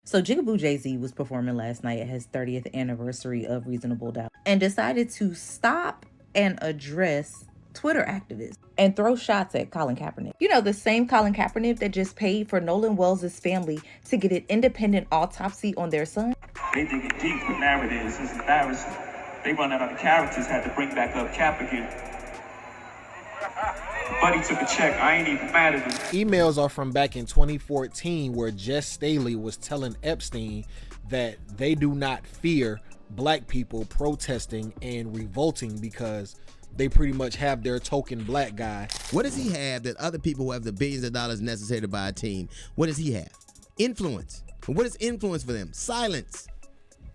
So Jigaboo Jay-Z was performing last night at his 30th anniversary of Reasonable Doubt and decided to stop and address Twitter activists and throw shots at Colin Kaepernick. You know, the same Colin Kaepernick that just paid for Nolan Wells' family to get an independent autopsy on their son. They dig it deep with narratives. It's embarrassing. They run out of the characters, had to bring back up Cap again. Buddy took a check. I ain't even mad at him. Emails are from back in 2014 where Jess Staley was telling Epstein that they do not fear black people protesting and revolting because they pretty much have their token black guy. What does he have that other people who have the billions of dollars necessary to buy a team? What does he have? Influence. And what is influence for them? Silence.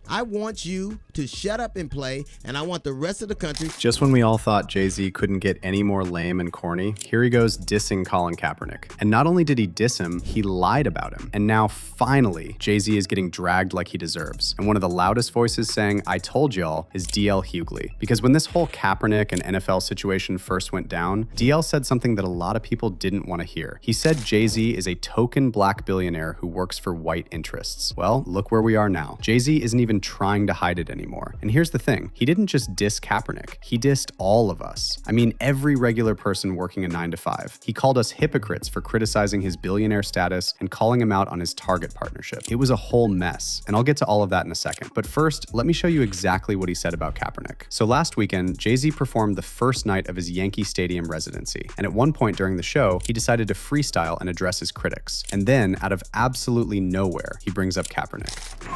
I want you to shut up and play, and I want the rest of the country. Just when we all thought Jay-Z couldn't get any more lame and corny, here he goes dissing Colin Kaepernick. And not only did he diss him, he lied about him. And now, finally, Jay-Z is getting dragged like he deserves. And one of the loudest voices saying, "I told y'all," is DL Hughley. Because when this whole Kaepernick and NFL situation first went down, DL said something that a lot of people didn't want to hear. He said Jay-Z is a token black billionaire who works for white interests. Well, look where we are now. Jay-Z isn't even trying to hide it anymore. And here's the thing, he didn't just diss Kaepernick, he dissed all of us. I mean, every regular person working a 9-to-5. He called us hypocrites for criticizing his billionaire status and calling him out on his Target partnership. It was a whole mess, and I'll get to all of that in a second. But first, let me show you exactly what he said about Kaepernick. So last weekend, Jay-Z performed the first night of his Yankee Stadium residency, and at one point during the show, he decided to freestyle and address his critics. And then, out of absolutely nowhere, he brings up Kaepernick.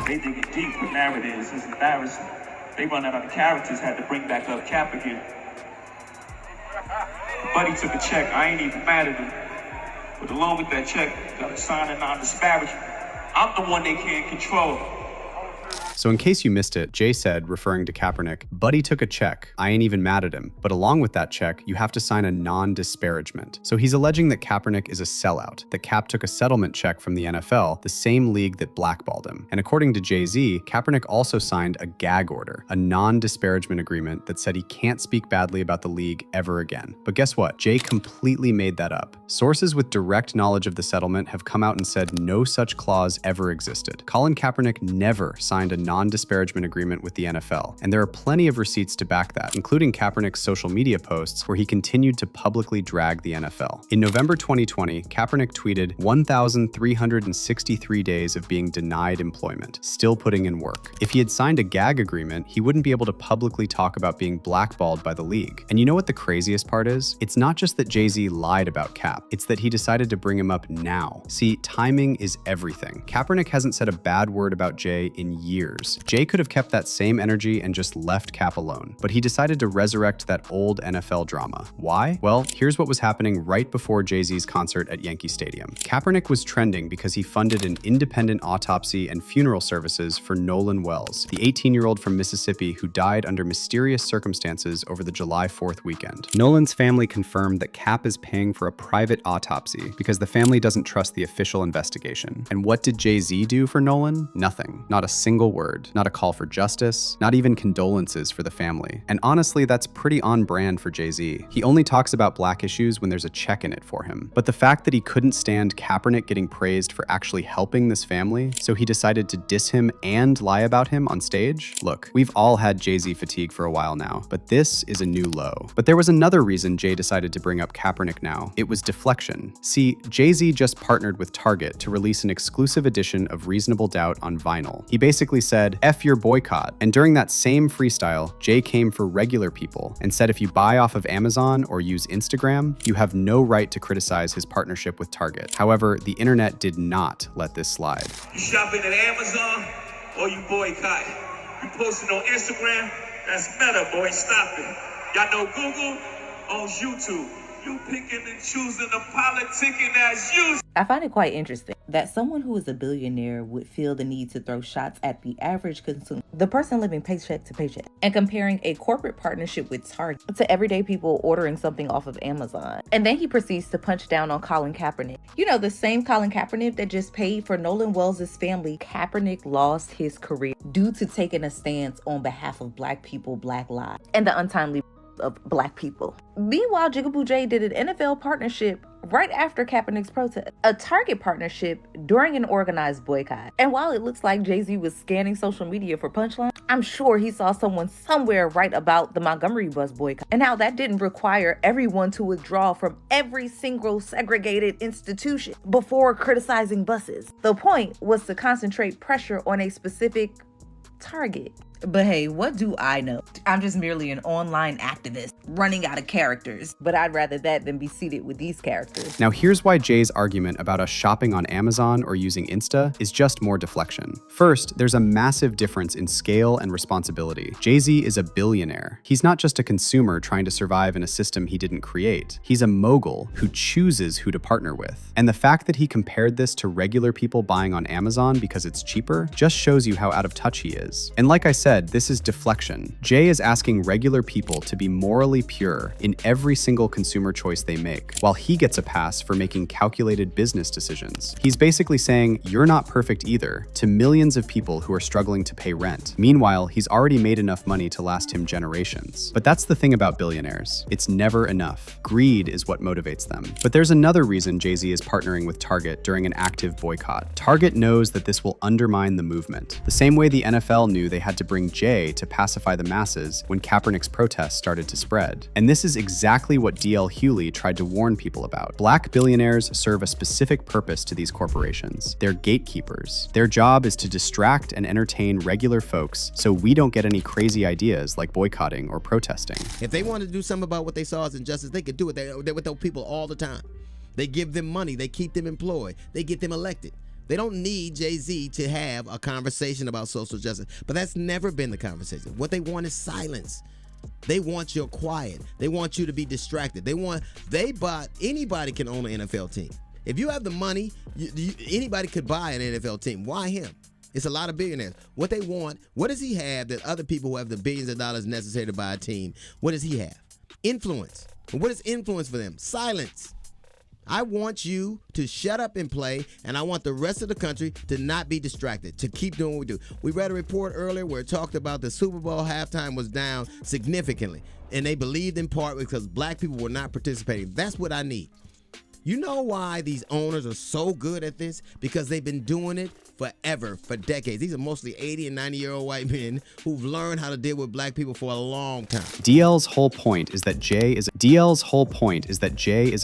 They dig it deep with narratives. It's embarrassing. They run out of the characters, had to bring back up Cap again. Buddy took a check. I ain't even mad at him. But along with that check, got to sign a non-disparagement. I'm the one they can't control. So in case you missed it, Jay said, referring to Kaepernick, "Buddy took a check. I ain't even mad at him. But along with that check, you have to sign a non-disparagement." So he's alleging that Kaepernick is a sellout, that Cap took a settlement check from the NFL, the same league that blackballed him. And according to Jay-Z, Kaepernick also signed a gag order, a non-disparagement agreement that said he can't speak badly about the league ever again. But guess what? Jay completely made that up. Sources with direct knowledge of the settlement have come out and said no such clause ever existed. Colin Kaepernick never signed a non-disparagement agreement with the NFL, and there are plenty of receipts to back that, including Kaepernick's social media posts where he continued to publicly drag the NFL. In November 2020, Kaepernick tweeted 1,363 days of being denied employment, still putting in work. If he had signed a gag agreement, he wouldn't be able to publicly talk about being blackballed by the league. And you know what the craziest part is? It's not just that Jay-Z lied about Cap, it's that he decided to bring him up now. See, timing is everything. Kaepernick hasn't said a bad word about Jay in years. Jay could have kept that same energy and just left Cap alone, but he decided to resurrect that old NFL drama. Why? Well, here's what was happening right before Jay-Z's concert at Yankee Stadium. Kaepernick was trending because he funded an independent autopsy and funeral services for Nolan Wells, the 18-year-old from Mississippi who died under mysterious circumstances over the July 4th weekend. Nolan's family confirmed that Cap is paying for a private autopsy because the family doesn't trust the official investigation. And what did Jay-Z do for Nolan? Nothing. Not a single word. Not a call for justice. Not even condolences for the family. And honestly, that's pretty on brand for Jay-Z. He only talks about black issues when there's a check in it for him. But the fact that he couldn't stand Kaepernick getting praised for actually helping this family, so he decided to diss him and lie about him on stage? Look, we've all had Jay-Z fatigue for a while now, but this is a new low. But there was another reason Jay decided to bring up Kaepernick now. It was Deflection. See, Jay-Z just partnered with Target to release an exclusive edition of Reasonable Doubt on vinyl. He basically said, "F your boycott." And during that same freestyle, Jay came for regular people and said if you buy off of Amazon or use Instagram, you have no right to criticize his partnership with Target. However, the internet did not let this slide. You shopping at Amazon or you boycott? You posting on Instagram? That's meta, boy. Stop it. Y'all know Google owns YouTube. You picking and choosing the politicking as you. I find it quite interesting that someone who is a billionaire would feel the need to throw shots at the average consumer, the person living paycheck to paycheck, and comparing a corporate partnership with Target to everyday people ordering something off of Amazon. And then he proceeds to punch down on Colin Kaepernick. You know, the same Colin Kaepernick that just paid for Nolan Wells' family. Kaepernick lost his career due to taking a stance on behalf of black people, black lives, and the untimely of black people. Meanwhile, Jigaboo J did an NFL partnership right after Kaepernick's protest, a Target partnership during an organized boycott. And while it looks like Jay-Z was scanning social media for punchlines, I'm sure he saw someone somewhere write about the Montgomery bus boycott and how that didn't require everyone to withdraw from every single segregated institution before criticizing buses. The point was to concentrate pressure on a specific target. But hey, what do I know? I'm just merely an online activist running out of characters. But I'd rather that than be seated with these characters. Now here's why Jay's argument about us shopping on Amazon or using Insta is just more deflection. First, there's a massive difference in scale and responsibility. Jay-Z is a billionaire. He's not just a consumer trying to survive in a system he didn't create. He's a mogul who chooses who to partner with. And the fact that he compared this to regular people buying on Amazon because it's cheaper just shows you how out of touch he is. And like I said, this is deflection. Jay is asking regular people to be morally pure in every single consumer choice they make, while he gets a pass for making calculated business decisions. He's basically saying, you're not perfect either, to millions of people who are struggling to pay rent. Meanwhile, he's already made enough money to last him generations. But that's the thing about billionaires. It's never enough. Greed is what motivates them. But there's another reason Jay-Z is partnering with Target during an active boycott. Target knows that this will undermine the movement. The same way the NFL knew they had to bring Jay to pacify the masses when Kaepernick's protests started to spread. And this is exactly what DL Hughley tried to warn people about. Black billionaires serve a specific purpose to these corporations. They're gatekeepers. Their job is to distract and entertain regular folks so we don't get any crazy ideas like boycotting or protesting. If they wanted to do something about what they saw as injustice, they could do it. They're with those people all the time. They give them money. They keep them employed. They get them elected. They don't need Jay-Z to have a conversation about social justice, but that's never been the conversation. What they want is silence. They want your quiet. They want you to be distracted. Anybody can own an NFL team. If you have the money, anybody could buy an NFL team. Why him? It's a lot of billionaires. What they want, what does he have that other people who have the billions of dollars necessary to buy a team, what does he have? Influence. And what is influence for them? Silence. I want you to shut up and play, and I want the rest of the country to not be distracted, to keep doing what we do. We read a report earlier where it talked about the Super Bowl halftime was down significantly, and they believed in part because black people were not participating. That's what I need. You know why these owners are so good at this? Because they've been doing it forever, for decades. These are mostly 80 and 90-year-old white men who've learned how to deal with black people for a long time. DL's whole point is that Jay is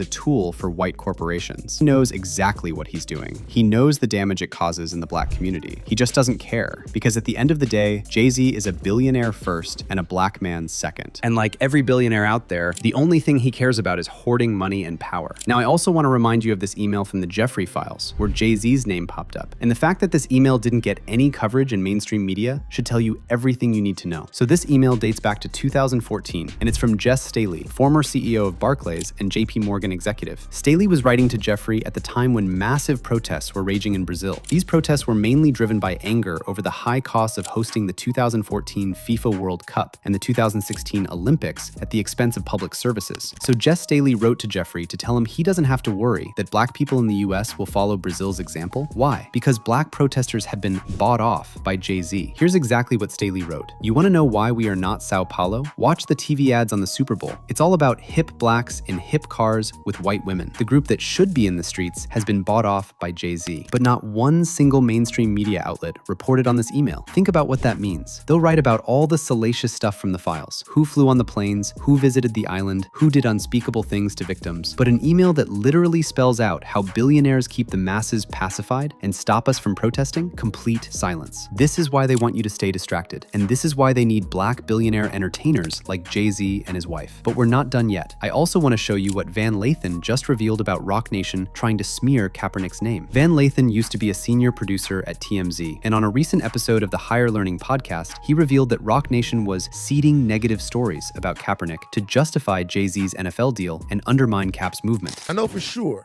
a tool for white corporations. He knows exactly what he's doing. He knows the damage it causes in the black community. He just doesn't care, because at the end of the day, Jay-Z is a billionaire first and a black man second. And like every billionaire out there, the only thing he cares about is hoarding money and power. Now, I also want to remind you of this email from the Jeffrey files, where Jay-Z's name popped up. And the fact that this email didn't get any coverage in mainstream media should tell you everything you need to know. So this email dates back to 2014, and it's from Jess Staley, former CEO of Barclays and JP Morgan executive. Staley was writing to Jeffrey at the time when massive protests were raging in Brazil. These protests were mainly driven by anger over the high costs of hosting the 2014 FIFA World Cup and the 2016 Olympics at the expense of public services. So Jess Staley wrote to Jeffrey to tell him he doesn't have to worry that black people in the US will follow Brazil's example. Why? Because black protesters have been bought off by Jay-Z. Here's exactly what Staley wrote. You want to know why we are not Sao Paulo? Watch the TV ads on the Super Bowl. It's all about hip blacks in hip cars with white women. The group that should be in the streets has been bought off by Jay-Z. But not one single mainstream media outlet reported on this email. Think about what that means. They'll write about all the salacious stuff from the files. Who flew on the planes, who visited the island, who did unspeakable things to victims. But an email that literally spells out how billionaires keep the masses pacified and stop us from protesting? Complete silence. This is why they want you to stay distracted. And this is why they need black billionaire entertainers like Jay-Z and his wife. But we're not done yet. I also want to show you what Van Lathan just revealed about Roc Nation trying to smear Kaepernick's name. Van Lathan used to be a senior producer at TMZ, and on a recent episode of the Higher Learning podcast, he revealed that Roc Nation was seeding negative stories about Kaepernick to justify Jay-Z's NFL deal and undermine Cap's movement. I know for sure,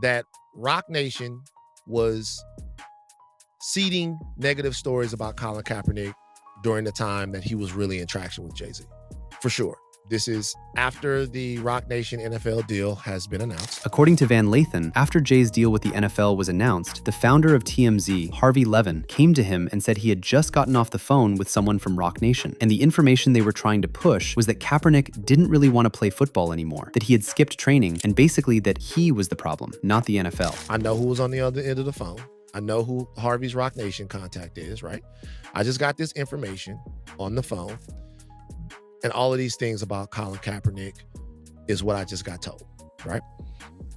that Roc Nation was seeding negative stories about Colin Kaepernick during the time that he was really in traction with Jay-Z. For sure. This is after the Roc Nation NFL deal has been announced. According to Van Lathan, after Jay's deal with the NFL was announced, the founder of TMZ, Harvey Levin, came to him and said he had just gotten off the phone with someone from Roc Nation, and the information they were trying to push was that Kaepernick didn't really want to play football anymore, that he had skipped training, and basically that he was the problem, not the NFL. I know who was on the other end of the phone. I know who Harvey's Roc Nation contact is, right? I just got this information on the phone. And all of these things about Colin Kaepernick is what I just got told, right?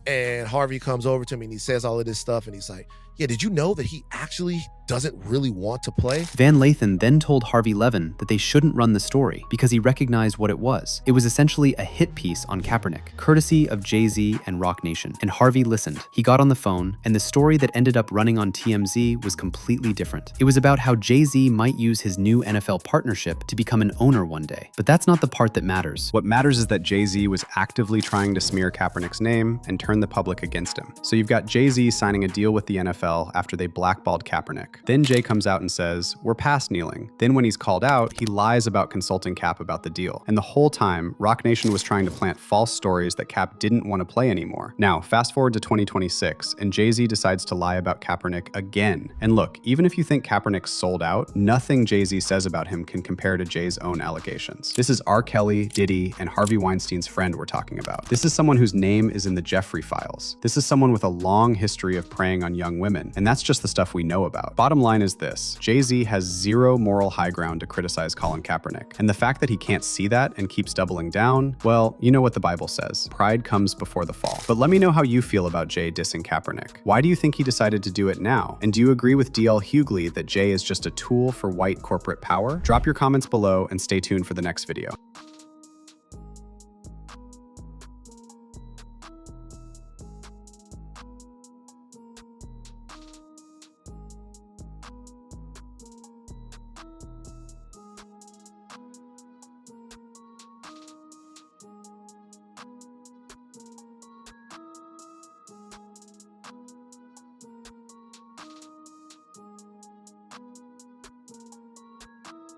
And Harvey comes over to me and he says all of this stuff and he's like, yeah, did you know that he actually doesn't really want to play? Van Lathan then told Harvey Levin that they shouldn't run the story because he recognized what it was. It was essentially a hit piece on Kaepernick, courtesy of Jay-Z and Roc Nation. And Harvey listened. He got on the phone, and the story that ended up running on TMZ was completely different. It was about how Jay-Z might use his new NFL partnership to become an owner one day. But that's not the part that matters. What matters is that Jay-Z was actively trying to smear Kaepernick's name and turn the public against him. So you've got Jay-Z signing a deal with the NFL after they blackballed Kaepernick. Then Jay comes out and says, we're past kneeling. Then when he's called out, he lies about consulting Cap about the deal. And the whole time, Roc Nation was trying to plant false stories that Cap didn't want to play anymore. Now, fast forward to 2026, and Jay-Z decides to lie about Kaepernick again. And look, even if you think Kaepernick sold out, nothing Jay-Z says about him can compare to Jay's own allegations. This is R. Kelly, Diddy, and Harvey Weinstein's friend we're talking about. This is someone whose name is in the Jeffrey files. This is someone with a long history of preying on young women, and that's just the stuff we know about. Bottom line is this: Jay-Z has zero moral high ground to criticize Colin Kaepernick. And the fact that he can't see that and keeps doubling down, well, you know what the Bible says. Pride comes before the fall. But let me know how you feel about Jay dissing Kaepernick. Why do you think he decided to do it now? And do you agree with DL Hughley that Jay is just a tool for white corporate power? Drop your comments below and stay tuned for the next video.